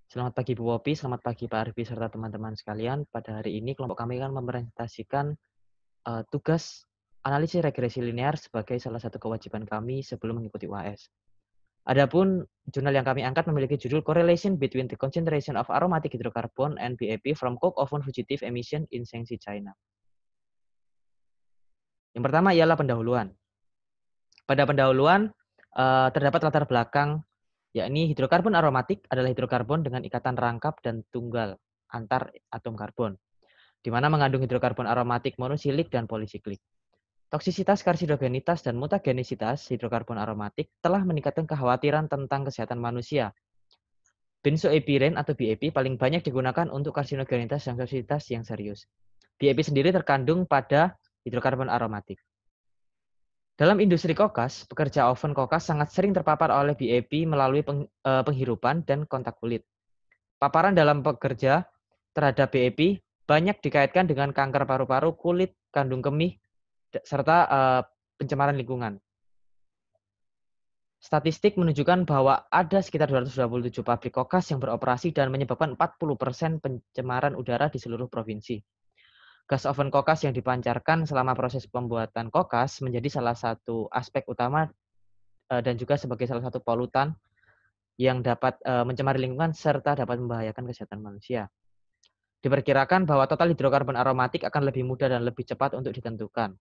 Selamat pagi Bu Popi, selamat pagi Pak Arfi serta teman-teman sekalian. Pada hari ini kelompok kami akan mepresentasikan tugas analisis regresi linear sebagai salah satu kewajiban kami sebelum mengikuti UAS. Adapun jurnal yang kami angkat memiliki judul Correlation between the concentration of aromatic hydrocarbon and BAP from coke oven fugitive emission in Shaanxi, China. Yang pertama ialah pendahuluan. Pada pendahuluan terdapat latar belakang, yakni hidrokarbon aromatik adalah hidrokarbon dengan ikatan rangkap dan tunggal antar atom karbon, di mana mengandung hidrokarbon aromatik monosilik dan polisiklik. Toksisitas, karsinogenitas, dan mutagenisitas hidrokarbon aromatik telah meningkatkan kekhawatiran tentang kesehatan manusia. Benzoepiren atau BAP paling banyak digunakan untuk karsinogenitas dan toksisitas yang serius. BAP sendiri terkandung pada hidrokarbon aromatik. Dalam industri kokas, pekerja oven kokas sangat sering terpapar oleh BAP melalui penghirupan dan kontak kulit. Paparan dalam pekerja terhadap BAP banyak dikaitkan dengan kanker paru-paru, kulit, kandung kemih, serta pencemaran lingkungan. Statistik menunjukkan bahwa ada sekitar 227 pabrik kokas yang beroperasi dan menyebabkan 40% pencemaran udara di seluruh provinsi. Gas oven kokas yang dipancarkan selama proses pembuatan kokas menjadi salah satu aspek utama dan juga sebagai salah satu polutan yang dapat mencemari lingkungan serta dapat membahayakan kesehatan manusia. Diperkirakan bahwa total hidrokarbon aromatik akan lebih mudah dan lebih cepat untuk ditentukan.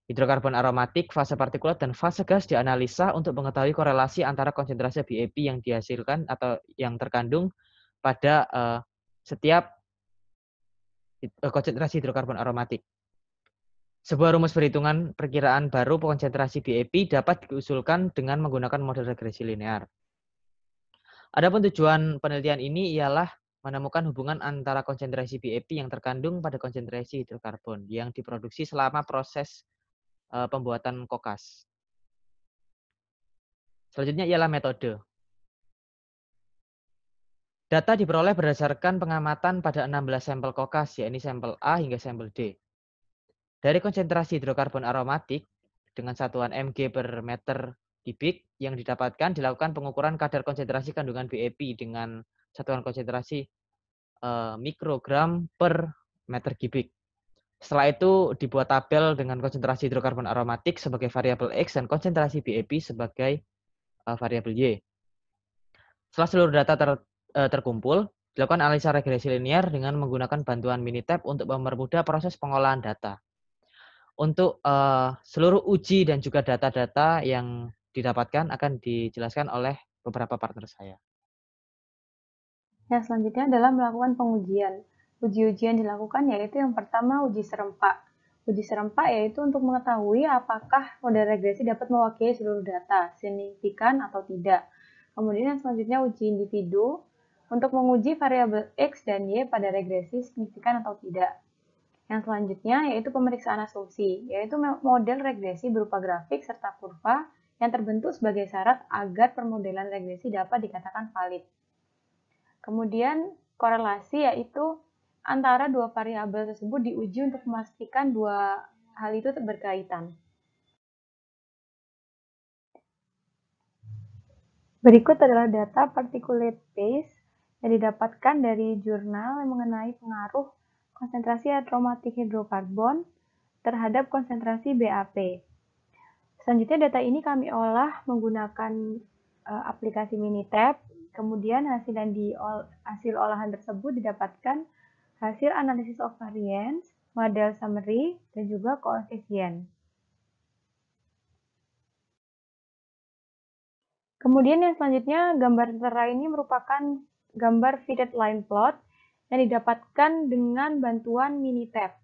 Hidrokarbon aromatik, fase partikulat, dan fase gas dianalisa untuk mengetahui korelasi antara konsentrasi BAP yang dihasilkan atau yang terkandung pada setiap konsentrasi hidrokarbon aromatik. Sebuah rumus perhitungan perkiraan baru konsentrasi BAP dapat diusulkan dengan menggunakan model regresi linear. Adapun tujuan penelitian ini ialah menemukan hubungan antara konsentrasi BAP yang terkandung pada konsentrasi hidrokarbon yang diproduksi selama proses pembuatan kokas. Selanjutnya ialah metode. Data diperoleh berdasarkan pengamatan pada 16 sampel kokas, yakni sampel A hingga sampel D. Dari konsentrasi hidrokarbon aromatik dengan satuan mg per meter kubik yang didapatkan, dilakukan pengukuran kadar konsentrasi kandungan BAP dengan satuan konsentrasi mikrogram per meter kubik. Setelah itu dibuat tabel dengan konsentrasi hidrokarbon aromatik sebagai variabel X dan konsentrasi BAP sebagai variabel Y. Setelah seluruh data terkumpul, dilakukan analisa regresi linear dengan menggunakan bantuan Minitab untuk mempermudah proses pengolahan data. Untuk seluruh uji dan juga data-data yang didapatkan akan dijelaskan oleh beberapa partner saya. Yang selanjutnya adalah melakukan pengujian. Uji-uji yang dilakukan yaitu yang pertama uji serempak. Uji serempak yaitu untuk mengetahui apakah model regresi dapat mewakili seluruh data, signifikan atau tidak. Kemudian yang selanjutnya uji individu untuk menguji variabel X dan Y pada regresi signifikan atau tidak. Yang selanjutnya yaitu pemeriksaan asumsi, yaitu model regresi berupa grafik serta kurva yang terbentuk sebagai syarat agar permodelan regresi dapat dikatakan valid. Kemudian korelasi yaitu antara dua variabel tersebut diuji untuk memastikan dua hal itu berkaitan. Berikut adalah data particulate phase yang didapatkan dari jurnal yang mengenai pengaruh konsentrasi aromatik hidrokarbon terhadap konsentrasi BAP. Selanjutnya data ini kami olah menggunakan aplikasi Minitab. Kemudian hasil olahan tersebut didapatkan hasil analisis of variance, model summary, dan juga koefisien. Kemudian yang selanjutnya, gambar tertera ini merupakan gambar fitted line plot yang didapatkan dengan bantuan Minitab.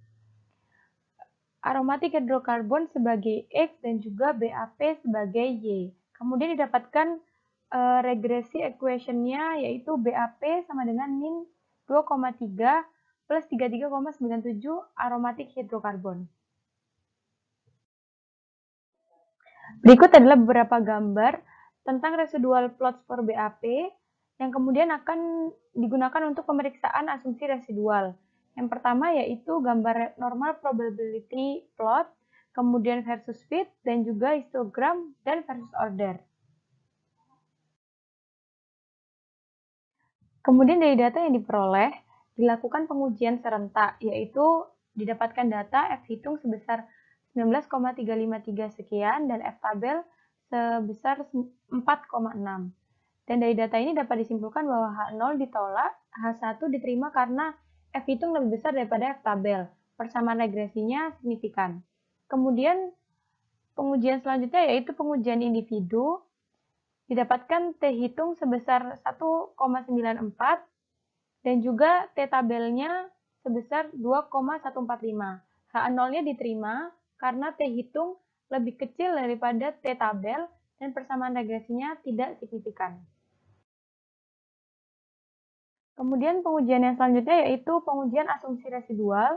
Aromatic hidrokarbon sebagai X dan juga BAP sebagai Y. Kemudian didapatkan regresi equation-nya yaitu BAP sama dengan min 2,3 plus 33,97 aromatic hidrokarbon. Berikut adalah beberapa gambar tentang residual plots for BAP yang kemudian akan digunakan untuk pemeriksaan asumsi residual. Yang pertama yaitu gambar normal probability plot, kemudian versus fit, dan juga histogram dan versus order. Kemudian dari data yang diperoleh, dilakukan pengujian serentak, yaitu didapatkan data F hitung sebesar 19,353 sekian dan F tabel sebesar 4,6. Dan dari data ini dapat disimpulkan bahwa H0 ditolak, H1 diterima karena F hitung lebih besar daripada F tabel. Persamaan regresinya signifikan. Kemudian pengujian selanjutnya yaitu pengujian individu. Didapatkan T hitung sebesar 1,94 dan juga T tabelnya sebesar 2,145. H0-nya diterima karena T hitung lebih kecil daripada T tabel dan persamaan regresinya tidak signifikan. Kemudian pengujian yang selanjutnya yaitu pengujian asumsi residual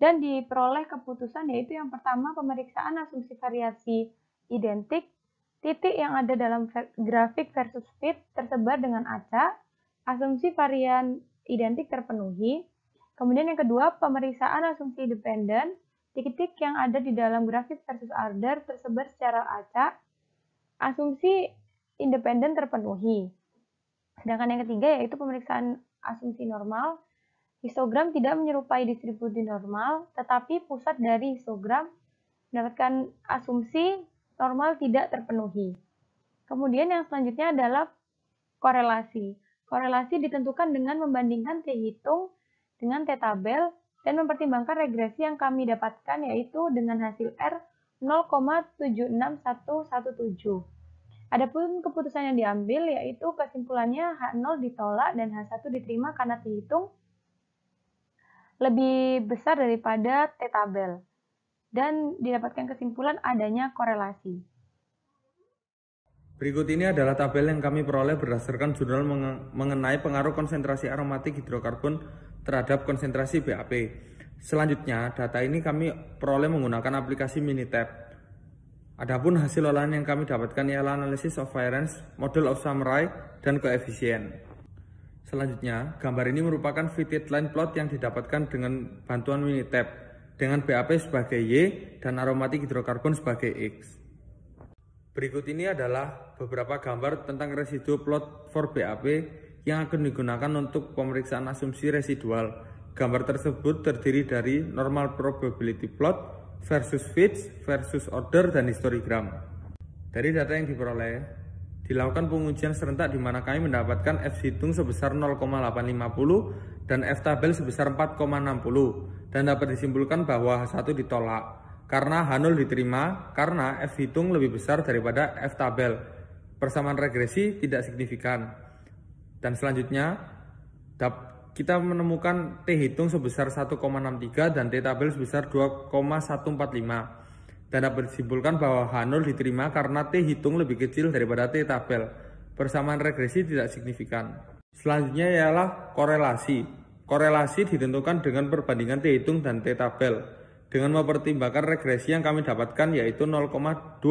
dan diperoleh keputusan yaitu yang pertama pemeriksaan asumsi variasi identik, titik yang ada dalam grafik versus fit tersebar dengan acak, asumsi varian identik terpenuhi. Kemudian yang kedua, pemeriksaan asumsi dependen, titik yang ada di dalam grafik versus order tersebar secara acak, asumsi independen terpenuhi. Sedangkan yang ketiga yaitu pemeriksaan asumsi normal, histogram tidak menyerupai distribusi normal, tetapi pusat dari histogram mendapatkan asumsi normal tidak terpenuhi. Kemudian yang selanjutnya adalah korelasi. Korelasi ditentukan dengan membandingkan T hitung dengan T tabel dan mempertimbangkan regresi yang kami dapatkan yaitu dengan hasil R 0,76117. Adapun keputusan yang diambil yaitu kesimpulannya H0 ditolak dan H1 diterima karena T hitung lebih besar daripada T tabel dan didapatkan kesimpulan adanya korelasi. Berikut ini adalah tabel yang kami peroleh berdasarkan jurnal mengenai pengaruh konsentrasi aromatik hidrokarbon terhadap konsentrasi BAP. Selanjutnya, data ini kami peroleh menggunakan aplikasi Minitab. Adapun hasil olahan yang kami dapatkan ialah analisis of variance, model of summary, dan koefisien. Selanjutnya, gambar ini merupakan fitted line plot yang didapatkan dengan bantuan Minitab dengan BAP sebagai Y dan aromatik hidrokarbon sebagai X. Berikut ini adalah beberapa gambar tentang residu plot for BAP yang akan digunakan untuk pemeriksaan asumsi residual. Gambar tersebut terdiri dari normal probability plot versus fits versus order dan histogram. Dari data yang diperoleh, dilakukan pengujian serentak di mana kami mendapatkan F hitung sebesar 0,850 dan F tabel sebesar 4,60 dan dapat disimpulkan bahwa H1 ditolak karena H0 diterima karena F hitung lebih besar daripada F tabel. Persamaan regresi tidak signifikan. Dan selanjutnya kita menemukan T hitung sebesar 1,63 dan T tabel sebesar 2,145 dan dapat disimpulkan bahwa H0 diterima karena T hitung lebih kecil daripada T tabel. Persamaan regresi tidak signifikan. Selanjutnya ialah korelasi. Korelasi ditentukan dengan perbandingan T hitung dan T tabel dengan mempertimbangkan regresi yang kami dapatkan yaitu 0,239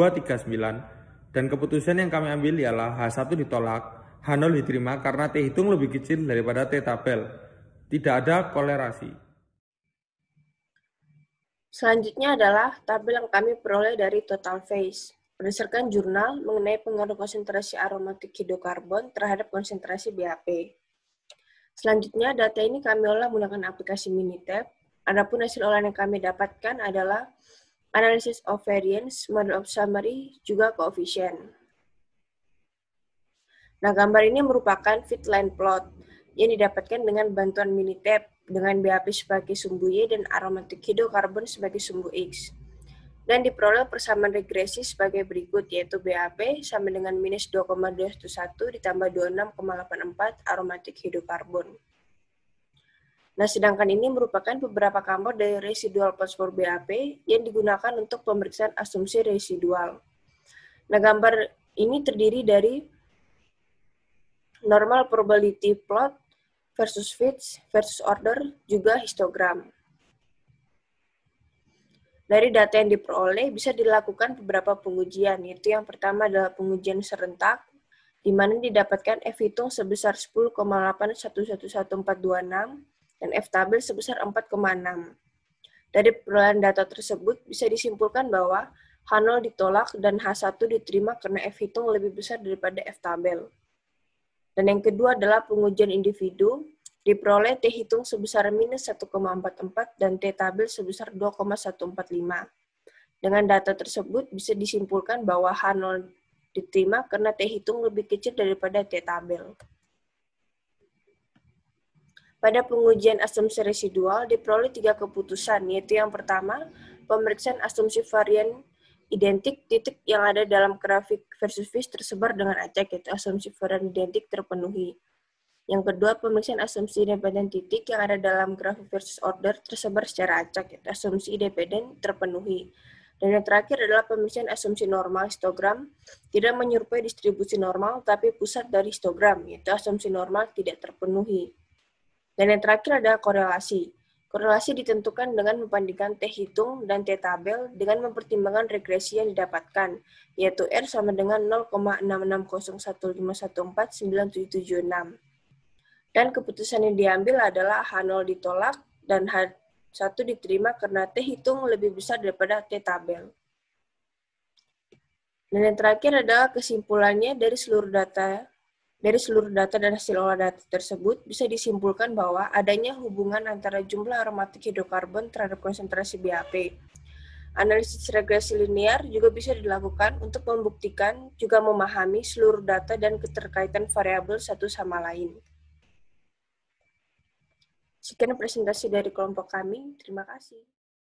dan keputusan yang kami ambil ialah H1 ditolak, H0 diterima karena T hitung lebih kecil daripada T tabel. Tidak ada korelasi. Selanjutnya adalah tabel yang kami peroleh dari total phase. Berdasarkan jurnal mengenai pengaruh konsentrasi aromatik hidrokarbon terhadap konsentrasi BAP. Selanjutnya, data ini kami olah menggunakan aplikasi Minitab. Adapun hasil olahan yang kami dapatkan adalah analysis of variance, model of summary, juga koefisien. Nah, gambar ini merupakan fit line plot yang didapatkan dengan bantuan Minitab dengan BAP sebagai sumbu Y dan aromatik hidrokarbon sebagai sumbu X. Dan diperoleh persamaan regresi sebagai berikut, yaitu BAP sama dengan minus 2,211 ditambah 26,84 aromatik hidrokarbon. Nah, sedangkan ini merupakan beberapa gambar dari residual phosphor BAP yang digunakan untuk pemeriksaan asumsi residual. Nah, gambar ini terdiri dari normal probability plot versus fits versus order, juga histogram. Dari data yang diperoleh bisa dilakukan beberapa pengujian, yaitu yang pertama adalah pengujian serentak, di mana didapatkan F hitung sebesar 10,811146 dan F tabel sebesar 4,6. Dari perolehan data tersebut bisa disimpulkan bahwa H0 ditolak dan H1 diterima karena F hitung lebih besar daripada F tabel. Dan yang kedua adalah pengujian individu, diperoleh T hitung sebesar minus 1,44 dan T tabel sebesar 2,145. Dengan data tersebut bisa disimpulkan bahwa H0 diterima karena T hitung lebih kecil daripada T tabel. Pada pengujian asumsi residual diperoleh 3 keputusan, yaitu yang pertama, pemeriksaan asumsi varian identik titik yang ada dalam grafik versus fish tersebar dengan acak, yaitu asumsi varian identik terpenuhi. Yang kedua, pemeriksaan asumsi independen titik yang ada dalam grafik versus order tersebar secara acak, yaitu asumsi independen terpenuhi. Dan yang terakhir adalah pemeriksaan asumsi normal histogram tidak menyerupai distribusi normal, tapi pusat dari histogram, yaitu asumsi normal tidak terpenuhi. Dan yang terakhir adalah korelasi. Korelasi ditentukan dengan membandingkan T hitung dan T tabel dengan mempertimbangkan regresi yang didapatkan, yaitu R sama dengan 0,660151497776. Dan keputusan yang diambil adalah H0 ditolak dan H1 diterima karena T hitung lebih besar daripada T tabel. Dan yang terakhir adalah kesimpulannya dari seluruh data dan hasil olah data tersebut bisa disimpulkan bahwa adanya hubungan antara jumlah aromatik hidrokarbon terhadap konsentrasi BAP. Analisis regresi linear juga bisa dilakukan untuk membuktikan juga memahami seluruh data dan keterkaitan variabel satu sama lain. Sekian presentasi dari kelompok kami. Terima kasih.